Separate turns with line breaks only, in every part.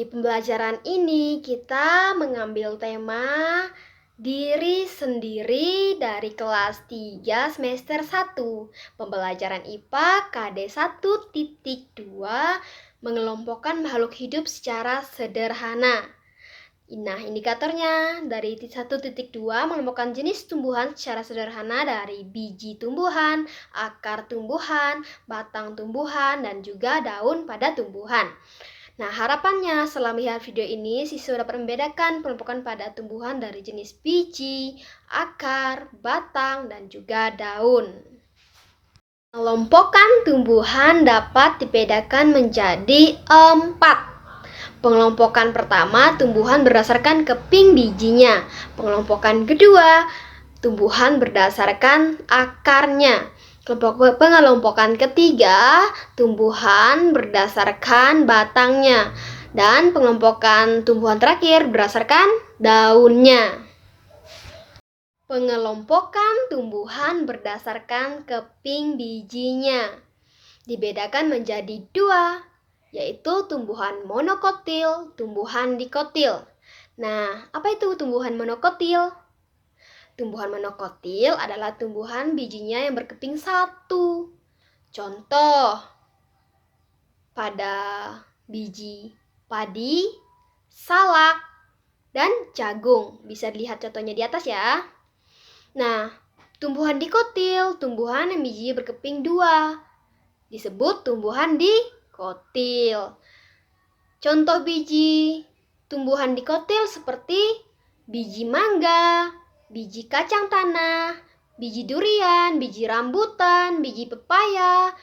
Di pembelajaran ini kita mengambil tema diri sendiri dari kelas 3 semester 1. Pembelajaran IPA KD 1.2 mengelompokkan makhluk hidup secara sederhana. Nah, indikatornya dari 1.2 mengelompokkan jenis tumbuhan secara sederhana dari biji tumbuhan, akar tumbuhan, batang tumbuhan, dan juga daun pada tumbuhan. Nah, harapannya setelah melihat video ini, siswa dapat membedakan pengelompokan pada tumbuhan dari jenis biji, akar, batang, dan juga daun. Pengelompokan tumbuhan dapat dibedakan menjadi 4. Pengelompokan pertama, tumbuhan berdasarkan keping bijinya. Pengelompokan kedua, tumbuhan berdasarkan akarnya. Pengelompokan ketiga, tumbuhan berdasarkan batangnya. Dan pengelompokan tumbuhan terakhir berdasarkan daunnya. Pengelompokan tumbuhan berdasarkan keping bijinya dibedakan menjadi 2, yaitu tumbuhan monokotil, tumbuhan dikotil. Nah, apa itu tumbuhan monokotil? Tumbuhan monokotil adalah tumbuhan bijinya yang berkeping 1. Contoh pada biji padi, salak, dan jagung. Bisa dilihat contohnya di atas ya. Nah, tumbuhan dikotil, tumbuhan yang bijinya berkeping 2. Disebut tumbuhan dikotil. Contoh biji tumbuhan dikotil seperti biji mangga, biji kacang tanah, biji durian, biji rambutan, biji pepaya,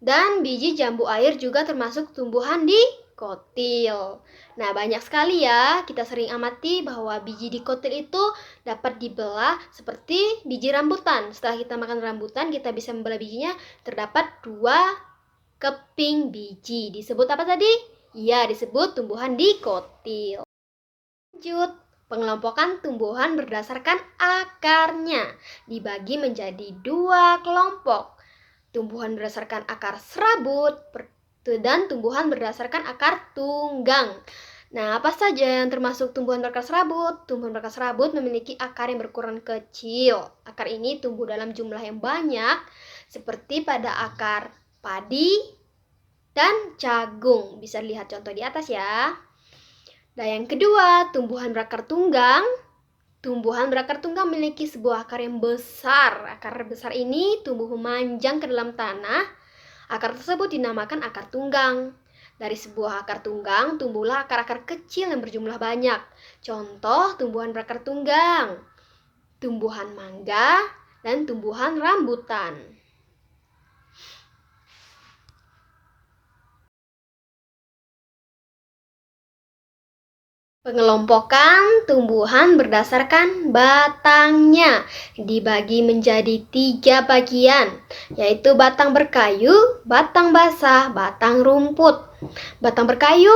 dan biji jambu air juga termasuk tumbuhan dikotil. Nah, banyak sekali ya kita sering amati bahwa biji dikotil itu dapat dibelah seperti biji rambutan. Setelah kita makan rambutan, kita bisa membelah bijinya, terdapat 2 keping biji. Disebut apa tadi? Ya, disebut tumbuhan dikotil. Lanjut, pengelompokan tumbuhan berdasarkan akarnya dibagi menjadi 2 kelompok. Tumbuhan berdasarkan akar serabut dan tumbuhan berdasarkan akar tunggang. Nah, apa saja yang termasuk tumbuhan berakar serabut? Tumbuhan berakar serabut memiliki akar yang berukuran kecil. Akar ini tumbuh dalam jumlah yang banyak, seperti pada akar padi dan jagung. Bisa lihat contoh di atas ya. Dan yang kedua, tumbuhan berakar tunggang. Tumbuhan berakar tunggang memiliki sebuah akar yang besar. Akar besar ini tumbuh memanjang ke dalam tanah. Akar tersebut dinamakan akar tunggang. Dari sebuah akar tunggang, tumbuhlah akar-akar kecil yang berjumlah banyak. Contoh tumbuhan berakar tunggang, tumbuhan mangga, dan tumbuhan rambutan. Pengelompokan tumbuhan berdasarkan batangnya dibagi menjadi 3 bagian, yaitu batang berkayu, batang basah, batang rumput. Batang berkayu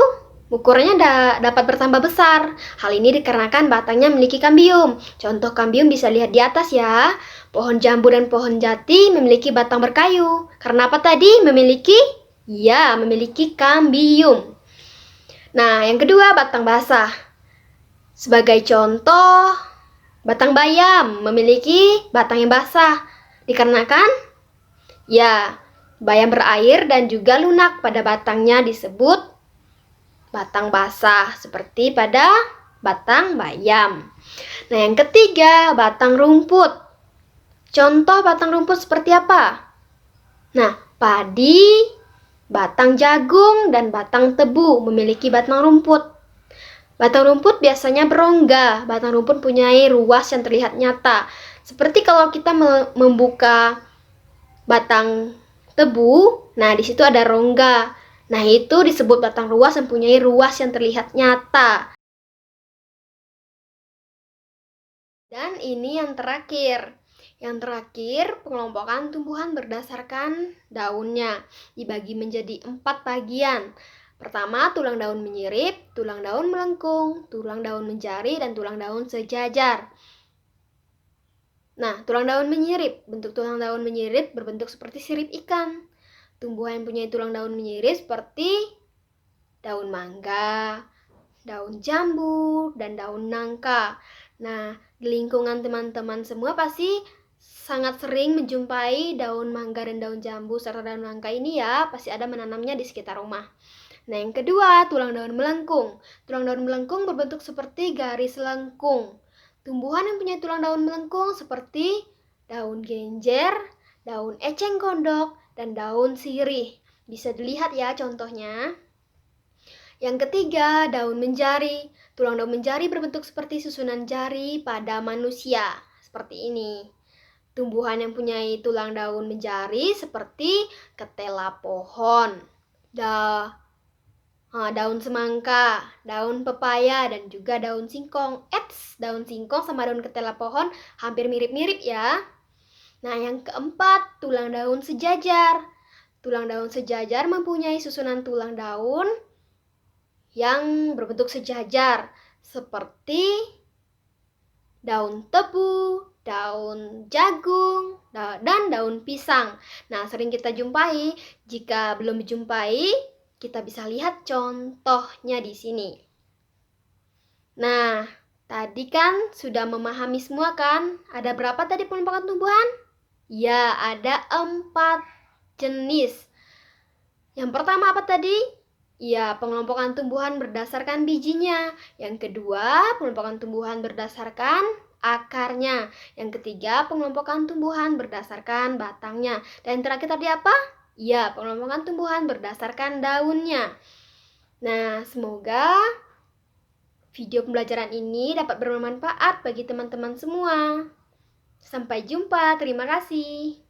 ukurannya dapat bertambah besar. Hal ini dikarenakan batangnya memiliki kambium. Contoh kambium bisa lihat di atas ya. Pohon jambu dan pohon jati memiliki batang berkayu. Karena apa tadi? Memiliki kambium. Nah, yang kedua batang basah. Sebagai contoh, batang bayam memiliki batang yang basah. Dikarenakan bayam berair dan juga lunak pada batangnya disebut batang basah, seperti pada batang bayam. Nah, yang ketiga, batang rumput. Contoh batang rumput seperti apa? Nah, padi, batang jagung, dan batang tebu memiliki batang rumput. Batang rumput biasanya berongga. Batang rumput mempunyai ruas yang terlihat nyata. Seperti kalau kita membuka batang tebu, nah di situ ada rongga. Nah, itu disebut batang ruas yang mempunyai ruas yang terlihat nyata. Dan ini yang terakhir. Yang terakhir, pengelompokan tumbuhan berdasarkan daunnya dibagi menjadi 4 bagian. Pertama, tulang daun menyirip, tulang daun melengkung, tulang daun menjari, dan tulang daun sejajar. Nah, tulang daun menyirip. Bentuk tulang daun menyirip berbentuk seperti sirip ikan. Tumbuhan yang punya tulang daun menyirip seperti daun mangga, daun jambu, dan daun nangka. Nah, di lingkungan teman-teman semua pasti sangat sering menjumpai daun mangga dan daun jambu serta daun nangka ini ya, pasti ada menanamnya di sekitar rumah. Nah, yang kedua, tulang daun melengkung. Tulang daun melengkung berbentuk seperti garis lengkung. Tumbuhan yang punya tulang daun melengkung seperti daun genjer, daun eceng gondok, dan daun sirih. Bisa dilihat ya contohnya. Yang ketiga, daun menjari. Tulang daun menjari berbentuk seperti susunan jari pada manusia. Seperti ini. Tumbuhan yang punya tulang daun menjari seperti ketela pohon, daun semangka, daun pepaya, dan juga daun singkong. Daun singkong sama daun ketela pohon hampir mirip-mirip ya. Nah, yang keempat, tulang daun sejajar. Tulang daun sejajar mempunyai susunan tulang daun yang berbentuk sejajar seperti daun tebu, daun jagung, dan daun pisang. Nah, sering kita jumpai. Jika belum dijumpai, kita bisa lihat contohnya di sini. Nah, tadi kan sudah memahami semua kan? Ada berapa tadi pengelompokan tumbuhan? Ya, ada 4 jenis. Yang pertama apa tadi? Ya, pengelompokan tumbuhan berdasarkan bijinya. Yang kedua, pengelompokan tumbuhan berdasarkan akarnya. Yang ketiga, pengelompokan tumbuhan berdasarkan batangnya. Dan yang terakhir tadi apa? Ya, pengelompokan tumbuhan berdasarkan daunnya. Nah, semoga video pembelajaran ini dapat bermanfaat bagi teman-teman semua. Sampai jumpa, terima kasih.